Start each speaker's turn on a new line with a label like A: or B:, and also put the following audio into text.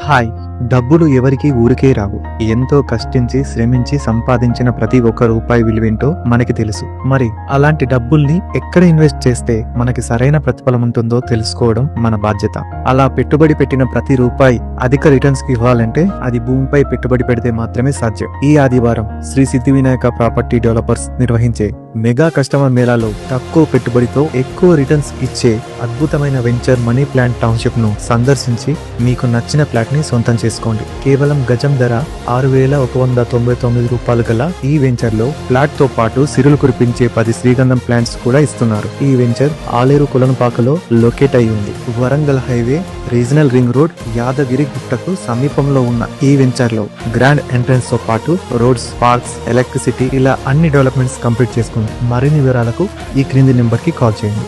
A: Hi. డబ్బులు ఎవరికి ఊరికే రావు. ఎంతో కష్టించి శ్రమించి సంపాదించిన ప్రతి ఒక్క రూపాయి విలువేంటో మనకి తెలుసు. మరి అలాంటి డబ్బుల్ని ఎక్కడ ఇన్వెస్ట్ చేస్తే మనకి సరైన ప్రతిఫలం ఉంటుందో తెలుసుకోవడం మన బాధ్యత. అలా పెట్టుబడి పెట్టిన ప్రతి రూపాయి అధిక రిటర్న్స్ కి ఇవ్వాలంటే అది భూమిపై పెట్టుబడి పెడితే మాత్రమే సాధ్యం. ఈ ఆదివారం శ్రీ సిద్ధి వినాయక ప్రాపర్టీ డెవలపర్స్ నిర్వహించే మెగా కస్టమర్ మేళాలో తక్కువ పెట్టుబడితో ఎక్కువ రిటర్న్స్ ఇచ్చే అద్భుతమైన వెంచర్ మనీ ప్లాంట్ టౌన్షిప్ ను సందర్శించి మీకు నచ్చిన ఫ్లాట్ ని సొంతం చేసుకోండి. కేవలం గజం ధర 6,199 రూపాయలు గల ఈ వెంచర్ లో ఫ్లాట్ తో పాటు సిరులు కురిపించే 10 శ్రీగంధం ప్లాంట్స్ కూడా ఇస్తున్నారు. ఈ వెంచర్ ఆలేరు కొలనుపాకలో లొకేట్ అయి ఉంది. Warangal highway, regional ring road, Yadagiri గుట్టకు సమీపంలో ఉన్న ఈ వెంచర్ లో గ్రాండ్ ఎంట్రన్స్ తో పాటు రోడ్స్, పార్క్స్, ఎలక్ట్రిసిటీ ఇలా అన్ని డెవలప్మెంట్స్ కంప్లీట్ చేసుకుంది. మరిన్ని వివరాలకు ఈ క్రింది నెంబర్ కి కాల్ చేయండి.